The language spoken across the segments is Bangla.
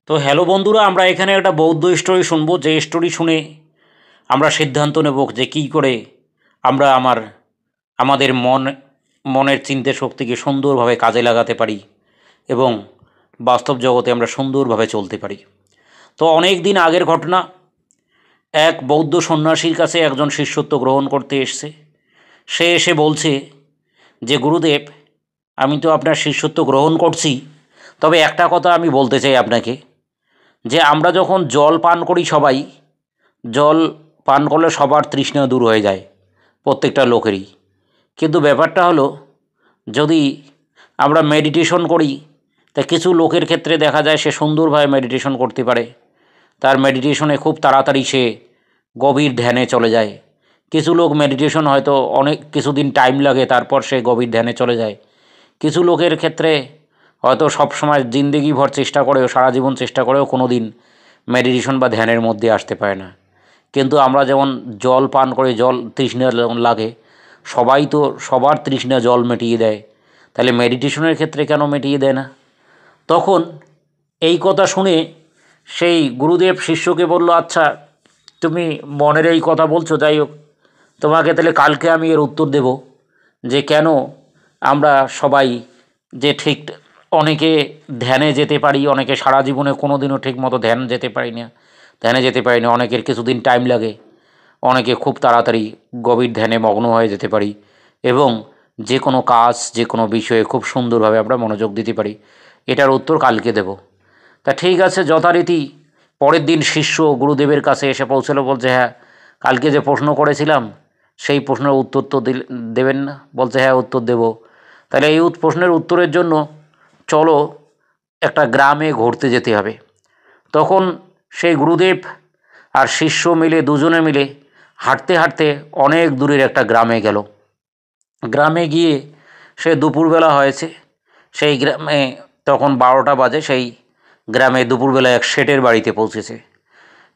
তো হ্যালো বন্ধুরা, আমরা এখানে একটা বৌদ্ধ স্টোরি শুনবো, যে স্টোরি শুনে আমরা সিদ্ধান্ত নেব যে কী করে আমরা আমাদের মনের চিন্তা শক্তিকে সুন্দরভাবে কাজে লাগাতে পারি এবং বাস্তব জগতে আমরা সুন্দরভাবে চলতে পারি। তো অনেক দিন আগের ঘটনা। এক বৌদ্ধ সন্ন্যাসীর কাছে একজন শিষ্যত্ব গ্রহণ করতে এসছে। সে এসে বলছে যে গুরুদেব, আমি তো আপনার শিষ্যত্ব গ্রহণ করছি, তবে একটা কথা আমি বলতে চাই আপনাকে, যে আমরা যখন জল পান করি, সবাই জল পান করলে সবার তৃষ্ণা দূর হয়ে যায়, প্রত্যেকটা লোকেরই। কিন্তু ব্যাপারটা হলো, যদি আমরা মেডিটেশন করি, তা কিছু লোকের ক্ষেত্রে দেখা যায় সে সুন্দরভাবে মেডিটেশন করতে পারে, তার মেডিটেশনে খুব তাড়াতাড়ি সে গভীর ধ্যানে চলে যায়। কিছু লোক মেডিটেশন হয়তো অনেক কিছুদিন টাইম লাগে, তারপর সে গভীর ধ্যানে চলে যায়। কিছু লোকের ক্ষেত্রে হয়তো সব সময় জিন্দেগিভর চেষ্টা করেও, সারা জীবন চেষ্টা করেও কোনো দিন মেডিটেশন বা ধ্যানের মধ্যে আসতে পারে না। কিন্তু আমরা যেমন জল পান করে, জল তৃষ্ণা যেমন লাগে, সবাই তো সবার তৃষ্ণা জল মিটিয়ে দেয়, তাহলে মেডিটেশনের ক্ষেত্রে কেন মিটিয়ে দেয় না? তখন এই কথা শুনে সেই গুরুদেব শিষ্যকে বলল, আচ্ছা তুমি মনের এই কথা বলছো, যাই হোক, তোমাকে তাহলে কালকে আমি এর উত্তর দেব যে কেন আমরা সবাই যে ঠিক অনেকে ধ্যানে যেতে পারি, অনেকে সারা জীবনে কোনো দিনও ঠিক মতো ধ্যানে যেতে পারি না, অনেকের কিছুদিন টাইম লাগে, অনেকে খুব তাড়াতাড়ি গভীর ধ্যানে মগ্ন হয়ে যেতে পারি এবং যে কোনো কাজ, যে কোনো বিষয়ে খুব সুন্দরভাবে আমরা মনোযোগ দিতে পারি। এটার উত্তর কালকে দেব। তা ঠিক আছে, যথারীতি পরের দিন শিষ্য গুরুদেবের কাছে এসে পৌঁছলো, বলছে হ্যাঁ, কালকে যে প্রশ্ন করেছিলাম সেই প্রশ্নের উত্তর তো দেবেন না? বলছে হ্যাঁ, উত্তর দেব। তাহলে এই প্রশ্নের উত্তরের জন্য চলো একটা গ্রামে ঘুরতে যেতে হবে। তখন সেই গুরুদেব আর শিষ্য মিলে, দুজনে মিলে হাঁটতে হাঁটতে অনেক দূরের একটা গ্রামে গেল। গ্রামে গিয়ে সে দুপুরবেলা হয়েছে, সেই গ্রামে তখন 12টা বাজে। সেই গ্রামে দুপুরবেলা এক শেঠের বাড়িতে পৌঁছেছে।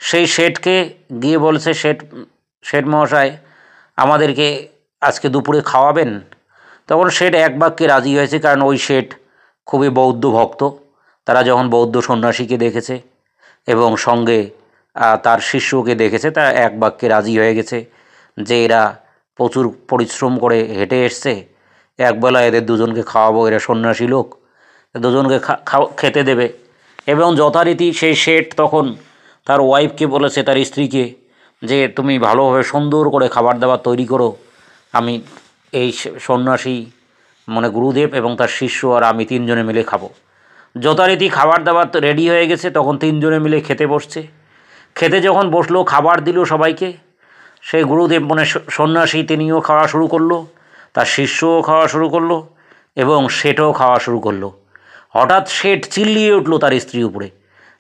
সেই শেঠকে গিয়ে বলছে, শেঠ মহাশয়, আমাদেরকে আজকে দুপুরে খাওয়াবেন? তখন শেঠ এক বাক্যে রাজি হয়েছে, কারণ ওই শেঠ খুবই বৌদ্ধ ভক্ত। তারা যখন বৌদ্ধ সন্ন্যাসীকে দেখেছে এবং সঙ্গে তার শিষ্যকে দেখেছে, তারা এক বাক্যে রাজি হয়ে গেছে যে এরা প্রচুর পরিশ্রম করে হেঁটে এসছে, একবেলা এদের দুজনকে খাওয়াবো, এরা সন্ন্যাসী লোক, দুজনকে খেতে দেবে। এবং যথারীতি সেই শেঠ তখন তার ওয়াইফকে বলেছে, তার স্ত্রীকে, যে তুমি ভালোভাবে সুন্দর করে খাবার দাবার তৈরি করো, আমি এই সন্ন্যাসী মানে গুরুদেব এবং তার শিষ্য আর আমি তিনজনে মিলে খাবো। যথারীতি খাবার দাবার তো রেডি হয়ে গেছে, তখন তিনজনে মিলে খেতে বসছে। খেতে যখন বসলো, খাবার দিল সবাইকে, সেই গুরুদেব মানে সন্ন্যাসী তিনিও খাওয়া শুরু করলো, তার শিষ্যও খাওয়া শুরু করলো এবং শেঠও খাওয়া শুরু করলো। হঠাৎ শেঠ চিল্লিয়ে উঠলো তার স্ত্রীর উপরে,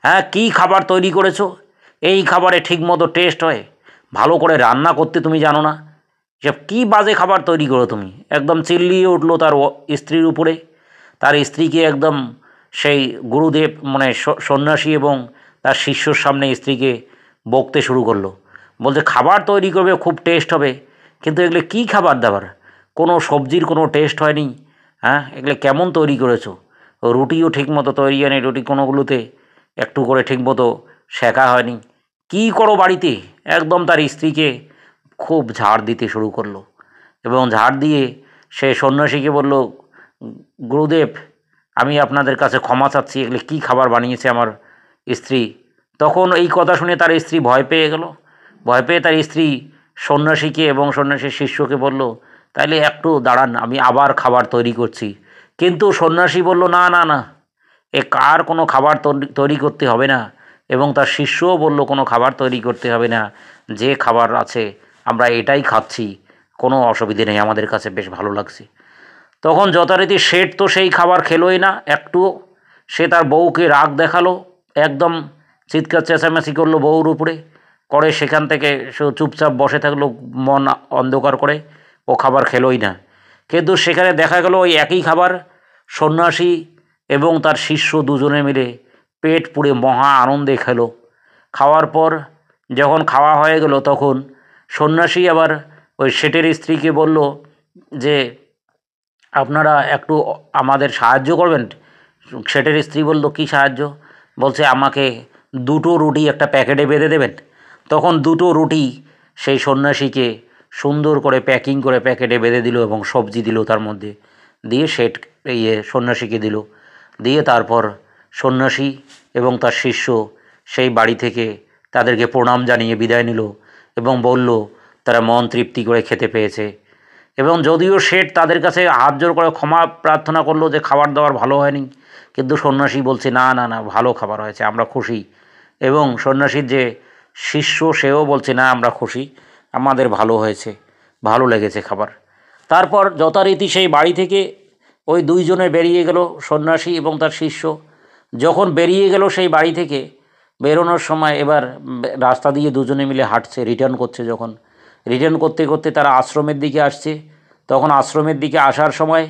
হ্যাঁ, কী খাবার তৈরি করেছো? এই খাবারে ঠিকমতো টেস্ট হয়? ভালো করে রান্না করতে তুমি জানো না? এসব কী বাজে খাবার তৈরি করো তুমি? একদম চিল্লিয়ে উঠলো তার স্ত্রীর উপরে। তার স্ত্রীকে একদম সেই গুরুদেব মানে সন্ন্যাসী এবং তার শিষ্যর সামনে স্ত্রীকে বকতে শুরু করলো। বলছে, খাবার তৈরি করবে, খুব টেস্ট হবে, কিন্তু এগুলো কী খাবার দাবার? কোনো সবজির কোনো টেস্ট হয়নি। হ্যাঁ, এগুলো কেমন তৈরি করেছো? রুটিও ঠিকমতো তৈরি হয়নি, রুটি কোনোগুলোতে একটু করে ঠিকমতো সেঁকা হয়নি। কী করো বাড়িতে? একদম তার স্ত্রীকে খুব ঝাড় দিতে শুরু করলো এবং ঝাড় দিয়ে সে সন্ন্যাসীকে বলল, গুরুদেব, আমি আপনাদের কাছে ক্ষমা চাচ্ছি, এগুলো কী খাবার বানিয়েছে আমার স্ত্রী। তখন এই কথা শুনে তার স্ত্রী ভয় পেয়ে গেল। ভয় পেয়ে তার স্ত্রী সন্ন্যাসীকে এবং সন্ন্যাসীর শিষ্যকে বলল, তাইলে একটু দাঁড়ান, আমি আবার খাবার তৈরি করছি। কিন্তু সন্ন্যাসী বলল, না না না, এ কার কোনো খাবার তৈরি করতে হবে না। এবং তার শিষ্যও বলল, কোনো খাবার তৈরি করতে হবে না, যে খাবার আছে আমরা এটাই খাচ্ছি, কোনো অসুবিধে নেই, আমাদের কাছে বেশ ভালো লাগছে। তখন যথারীতি শেঠ তো সেই খাবার খেলোই না একটুও। সে তার বউকে রাগ দেখালো, একদম চিৎকার চেঁচামেচি করলো বউর উপরে, করে সেখান থেকে সে চুপচাপ বসে থাকলো, মন অন্ধকার করে, ও খাবার খেলোই না। কিন্তু সেখানে দেখা গেল ওই একই খাবার সন্ন্যাসী এবং তার শিষ্য দুজনে মিলে পেট পুড়ে মহা আনন্দে খেলো। খাওয়ার পর যখন খাওয়া হয়ে গেল, তখন সন্ন্যাসী আবার ওই শেঠের স্ত্রীকে বলল যে, আপনারা একটু আমাদের সাহায্য করবেন? শেঠের স্ত্রী বলল, কী সাহায্য? বলছে আমাকে 2টো রুটি একটা প্যাকেটে বেঁধে দেবেন। তখন 2টো রুটি সেই সন্ন্যাসীকে সুন্দর করে প্যাকিং করে প্যাকেটে বেঁধে দিল এবং সবজি দিল তার মধ্যে, দিয়ে শেঠ সন্ন্যাসীকে দিল। দিয়ে তারপর সন্ন্যাসী এবং তার শিষ্য সেই বাড়ি থেকে তাদেরকে প্রণাম জানিয়ে বিদায় নিল এবং বলল তারা মন তৃপ্তি করে খেতে পেয়েছে। এবং যদিও শেঠ তাদের কাছে হাত জোর করে ক্ষমা প্রার্থনা করলো যে খাবার দাবার ভালো হয়নি, কিন্তু সন্ন্যাসী বলছে না না না, ভালো খাবার হয়েছে, আমরা খুশি। এবং সন্ন্যাসীর যে শিষ্য সেও বলছে না, আমরা খুশি, আমাদের ভালো হয়েছে, ভালো লেগেছে খাবার। তারপর যথারীতি সেই বাড়ি থেকে ওই দুইজনে বেরিয়ে গেল, সন্ন্যাসী এবং তার শিষ্য। যখন বেরিয়ে গেল সেই বাড়ি থেকে, বেরোনোর সময় এবার রাস্তা দিয়ে দুজনে মিলে হাঁটছে, রিটার্ন করছে। যখন রিটার্ন করতে করতে তারা আশ্রমের দিকে আসছে, তখন আশ্রমের দিকে আসার সময়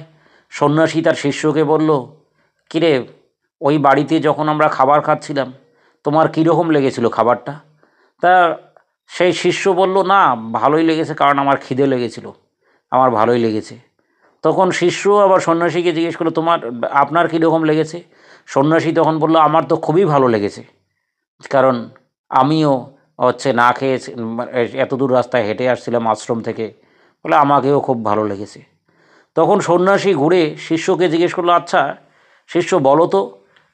সন্ন্যাসী তার শিষ্যকে বলল, কিরে, ওই বাড়িতে যখন আমরা খাবার খাচ্ছিলাম তোমার কীরকম লেগেছিল খাবারটা? তা সেই শিষ্য বলল, না ভালোই লেগেছে, কারণ আমার খিদে লেগেছিল, আমার ভালোই লেগেছে। তখন শিষ্য আবার সন্ন্যাসীকে জিজ্ঞেস করলো, আপনার কীরকম লেগেছে? সন্ন্যাসী তখন বলল, আমার তো খুবই ভালো লেগেছে, কারণ আমিও না খেয়ে এত দূর রাস্তায় হেঁটে আসছিলাম আশ্রম থেকে, বলে আমাকেও খুব ভালো লেগেছে। তখন সন্ন্যাসী ঘুরে শিষ্যকে জিজ্ঞেস করলো, আচ্ছা শিষ্য বলো তো,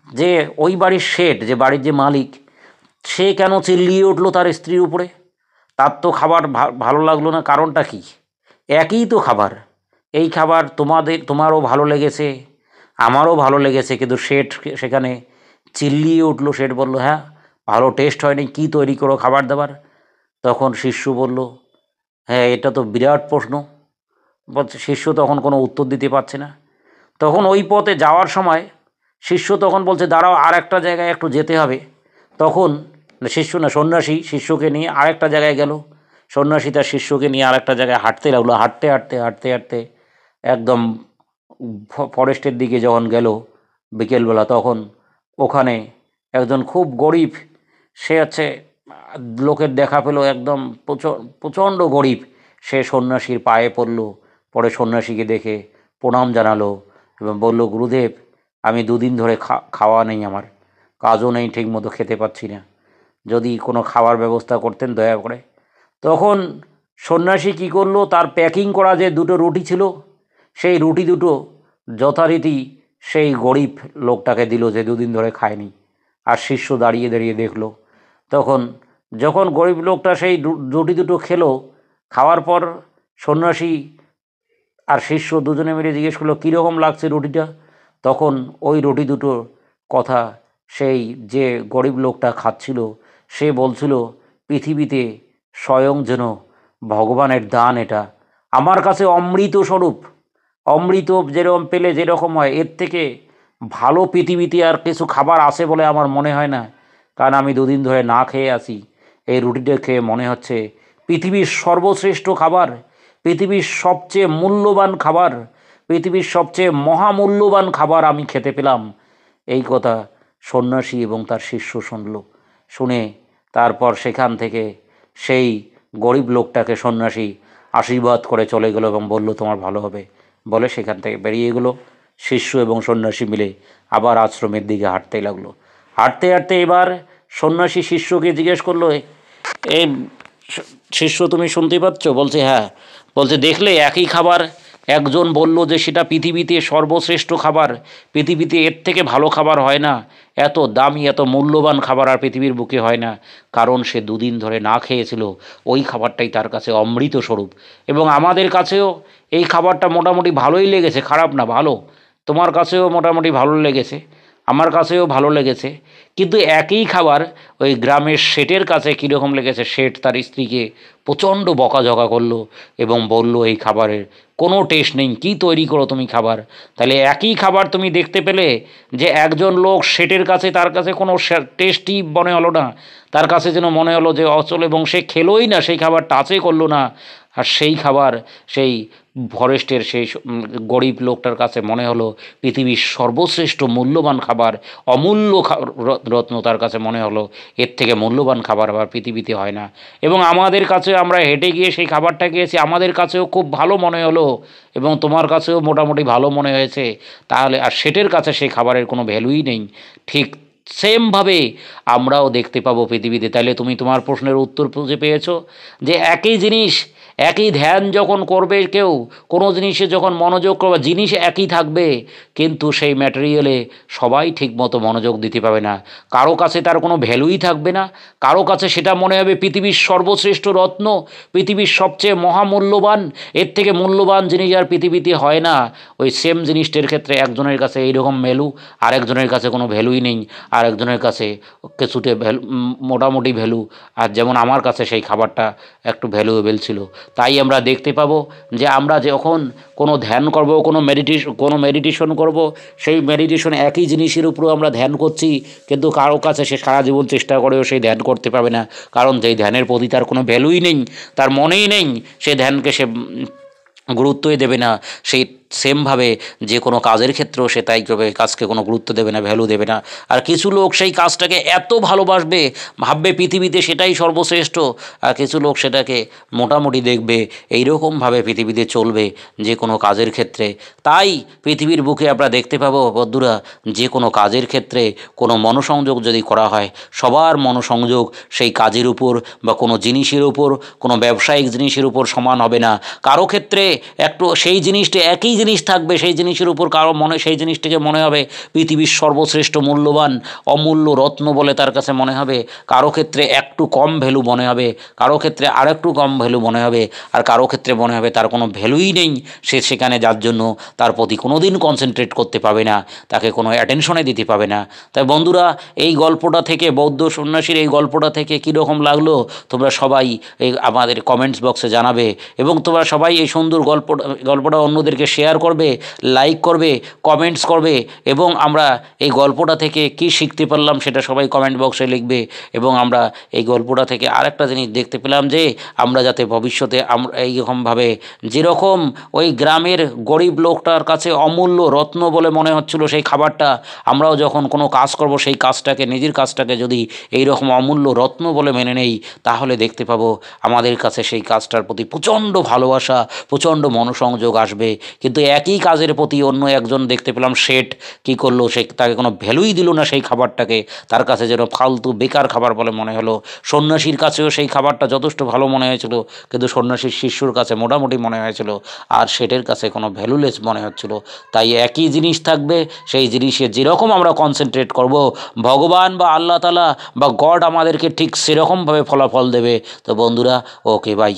যে ওই বাড়ির শেঠ, যে বাড়ির যে মালিক, সে কেন চিল্লিয়ে উঠলো তার স্ত্রীর উপরে? তার তো খাবার ভালো লাগলো না, কারণটা কি? একই তো খাবার, এই খাবার তোমারও ভালো লেগেছে, আমারও ভালো লেগেছে, কিন্তু শেঠ সেখানে চিল্লিয়ে উঠলো। শেঠ বলল, হ্যাঁ ভালো টেস্ট হয়নি, কী তৈরি করো খাবার দাবার? তখন শিষ্য বলল, হ্যাঁ এটা তো বিরাট প্রশ্ন। বলছে শিষ্য তখন কোনো উত্তর দিতে পারছে না। তখন ওই পথে যাওয়ার সময় শিষ্য তখন বলছে, দাঁড়াও, আর একটা জায়গায় একটু যেতে হবে। তখন সন্ন্যাসী শিষ্যকে নিয়ে আরেকটা জায়গায় গেল। সন্ন্যাসী তার শিষ্যকে নিয়ে আরেকটা জায়গায় হাঁটতে লাগলো। হাঁটতে হাঁটতে হাঁটতে হাঁটতে একদম ফরেস্টের দিকে যখন গেল বিকেলবেলা, তখন ওখানে একজন খুব গরিব, সে লোকের দেখা পেল, একদম প্রচণ্ড গরিব, সে সন্ন্যাসীর পায়ে পড়ল। পরে সন্ন্যাসীকে দেখে প্রণাম জানালো এবং বলল, গুরুদেব, আমি 2 দিন ধরে খাওয়া নেই, আমার কাজও নেই, ঠিকমতো খেতে পাচ্ছি না, যদি কোনো খাবার ব্যবস্থা করতেন দয়া করে। তখন সন্ন্যাসী কী করলো, তার প্যাকিং করা যে 2টো রুটি ছিল, সেই রুটি 2টো যথারীতি সেই গরিব লোকটাকে দিল, যে 2 দিন ধরে খায়নি। আর শিষ্য দাঁড়িয়ে দাঁড়িয়ে দেখলো। তখন যখন গরিব লোকটা সেই রুটি 2টো খেলো, খাওয়ার পর সন্ন্যাসী আর শিষ্য দুজনে মিলে জিজ্ঞেস করলো, কীরকম লাগছে রুটিটা? তখন ওই রুটি 2টোর কথা সেই যে গরিব লোকটা খাচ্ছিল সে বলছিল, পৃথিবীতে স্বয়ং যেন ভগবানের দান, এটা আমার কাছে অমৃত স্বরূপ। অমৃত যেরকম পেলে যেরকম হয়, এর থেকে ভালো পৃথিবীতে আর কিছু খাবার আছে বলে আমার মনে হয় না, কারণ আমি 2 দিন ধরে না খেয়ে আসি। এই রুটিটা খেয়ে মনে হচ্ছে পৃথিবীর সর্বশ্রেষ্ঠ খাবার, পৃথিবীর সবচেয়ে মূল্যবান খাবার, পৃথিবীর সবচেয়ে মহামূল্যবান খাবার আমি খেতে পেলাম। এই কথা সন্ন্যাসী এবং তার শিষ্য শুনল। শুনে তারপর সেখান থেকে সেই গরিব লোকটাকে সন্ন্যাসী আশীর্বাদ করে চলে গেল এবং বলল, তোমার ভালো হবে, বলে সেখান থেকে বেরিয়ে গেল। শিষ্য এবং সন্ন্যাসী মিলে আবার আশ্রমের দিকে হাঁটতে লাগলো। হাঁটতে হাঁটতে এবার সন্ন্যাসী শিষ্যকে জিজ্ঞেস করলো, এই শিষ্য তুমি শুনতে পাচ্ছ? বলছে হ্যাঁ। বলছে, দেখলে একই খাবার, একজন বলল যে সেটা পৃথিবীতে সর্বশ্রেষ্ঠ খাবার, পৃথিবীতে এর থেকে ভালো খাবার হয় না, এত দামি এত মূল্যবান খাবার আর পৃথিবীর বুকে হয় না, কারণ সে 2 দিন ধরে না খেয়েছিল, ওই খাবারটাই তার কাছে অমৃত স্বরূপ। এবং আমাদের কাছেও এই খাবারটা মোটামুটি ভালোই লেগেছে, খারাপ না, ভালো। তোমার কাছেও মোটামুটি ভালো লেগেছে, আমার কাছেও ভালো লেগেছে, কিন্তু একই খাবার ওই গ্রামের শেঠের কাছে কীরকম লেগেছে? শেঠ তার স্ত্রীকে প্রচণ্ড বকাঝকা করলো এবং বলল, এই খাবারের কোনো টেস্ট নেই, কী তৈরি করো তুমি খাবার? তাহলে একই খাবার তুমি দেখতে পেলে যে একজন লোক শেঠের কাছে, তার কাছে কোনো টেস্টই মনে হলো না, তার কাছে যেন মনে হলো যে অচল, এবং সে খেলোই না, সেই খাবার টাচই করলো না। আর সেই খাবার সেই ফরেস্টের সেই গরিব লোকটার কাছে মনে হলো পৃথিবীর সর্বশ্রেষ্ঠ মূল্যবান খাবার, অমূল্য রত্ন, তার কাছে মনে হলো এর থেকে মূল্যবান খাবার আবার পৃথিবীতে হয় না। এবং আমাদের কাছে, আমরা হেঁটে গিয়ে সেই খাবারটা খেয়েছি, আমাদের কাছেও খুব ভালো মনে হলো এবং তোমার কাছেও মোটামুটি ভালো মনে হয়েছে, তাহলে আর শেঠের কাছে সেই খাবারের কোনো ভ্যালুই নেই। ঠিক সেমভাবে আমরাও দেখতে পাবো পৃথিবীতে। তাহলে তুমি তোমার প্রশ্নের উত্তর খুঁজে পেয়েছো যে একই জিনিস, একই ধ্যান যখন করবে কেউ, কোনো জিনিসে যখন মনোযোগ করবে, জিনিস একই থাকবে কিন্তু সেই ম্যাটেরিয়ালে সবাই ঠিকমতো মনোযোগ দিতে পারবে না। কারো কাছে তার কোনো ভ্যালুই থাকবে না, কারো কাছে সেটা মনে হবে পৃথিবীর সর্বশ্রেষ্ঠ রত্ন, পৃথিবীর সবচেয়ে মহামূল্যবান, এর থেকে মূল্যবান জিনিস আর পৃথিবীতে হয় না। ওই সেম জিনিসটার ক্ষেত্রে একজনের কাছে এইরকম ভ্যালু, আরেকজনের কাছে কোনো ভ্যালুই নেই, আরেকজনের কাছে কিছুতে ভ্যালু, মোটামুটি ভ্যালু। আর যেমন আমার কাছে সেই খাবারটা একটু ভ্যালুয়েবল ছিল। তাই আমরা দেখতে পাবো যে আমরা যখন কোনো ধ্যান করব, কোনো মেডিটেশন করব, সেই মেডিটেশন একই জিনিসের উপরও আমরা ধ্যান করছি, কিন্তু কারো কাছে সে সারা জীবন চেষ্টা করেও সেই ধ্যান করতে পারবে না, কারণ যেই ধ্যানের প্রতি তার কোনো ভ্যালুই নেই, তার মনেই নেই, সে ধ্যানকে সে গুরুত্বই দেবে না। সেই সেমভাবে যে কোনো কাজের ক্ষেত্রেও সে তাই করবে, কাজকে কোনো গুরুত্ব দেবে না, ভ্যালু দেবে না। আর কিছু লোক সেই কাজটাকে এত ভালোবাসবে, ভাববে পৃথিবীতে সেটাই সর্বশ্রেষ্ঠ, আর কিছু লোক সেটাকে মোটামুটি দেখবে। এইরকমভাবে পৃথিবীতে চলবে যে কোনো কাজের ক্ষেত্রে। তাই পৃথিবীর বুকে আমরা দেখতে পাবো বন্ধুরা, যে কোনো কাজের ক্ষেত্রে কোনো মনোসংযোগ যদি করা হয়, সবার মনোসংযোগ সেই কাজের উপর বা কোনো জিনিসের উপর, কোনো ব্যবসায়িক জিনিসের উপর সমান হবে না। কারো ক্ষেত্রে একটু সেই জিনিসটা একই জিনিস থাকবে, সেই জিনিসের উপর কারো মনে সেই জিনিসটিকে মনে হবে পৃথিবীর সর্বশ্রেষ্ঠ মূল্যবান অমূল্য রত্ন বলে তার কাছে মনে হবে। কারো ক্ষেত্রে একটু কম ভ্যালু মনে হবে, কারো ক্ষেত্রে আরেকটু কম ভ্যালু মনে হবে, আর কারো ক্ষেত্রে মনে হবে তার কোনো ভ্যালুই নেই, সে সেখানে যার জন্য তার প্রতি কোনো দিন কনসেন্ট্রেট করতে পাবে না, তাকে কোনো অ্যাটেনশনে দিতে পাবে না। তাই বন্ধুরা, এই গল্পটা থেকে, বৌদ্ধ সন্ন্যাসীর এই গল্পটা থেকে কীরকম লাগলো তোমরা সবাই এই আমাদের কমেন্টস বক্সে জানাবে, এবং তোমরা সবাই এই সুন্দর গল্পটা অন্যদেরকে শেয়ার করবে, লাইক করবে, কমেন্টস করবে, এবং আমরা এই গল্পটা থেকে কি শিখতে পারলাম সেটা সবাই কমেন্ট বক্সে লিখবে। এবং আমরা এই গল্পটা থেকে আরেকটা জিনিস দেখতে পেলাম যে আমরা যাতে ভবিষ্যতে আমরা এইরকমভাবে, যেরকম ওই গ্রামের গরিব লোকটার কাছে অমূল্য রত্ন বলে মনে হচ্ছিল সেই খাবারটা, আমরাও যখন কোনো কাজ করব সেই কাজটাকে, নিজের কাজটাকে যদি এইরকম অমূল্য রত্ন বলে মেনে নেই, তাহলে দেখতে পাবো আমাদের কাছে সেই কাজটার প্রতি প্রচণ্ড ভালোবাসা, প্রচণ্ড মনোসংযোগ আসবে। কিন্তু একই কাজের প্রতি অন্য একজন দেখতে পেলাম শেঠ কী করলো, সে তাকে কোনো ভ্যালুই দিল না সেই খাবারটাকে, তার কাছে যেন ফালতু বেকার খাবার বলে মনে হলো। সন্ন্যাসীর কাছেও সেই খাবারটা যথেষ্ট ভালো মনে হয়েছিল, কিন্তু সন্ন্যাসীর শিষ্যর কাছে মোটামুটি মনে হয়েছিল, আর শেঠের কাছে কোনো ভ্যালুলেস মনে হচ্ছিল। তাই একই জিনিস থাকবে, সেই জিনিসে যেরকম আমরা কনসেন্ট্রেট করব, ভগবান বা আল্লাহ তাআলা বা গড আমাদেরকে ঠিক সেরকমভাবে ফলাফল দেবে। তো বন্ধুরা, ওকে, বাই।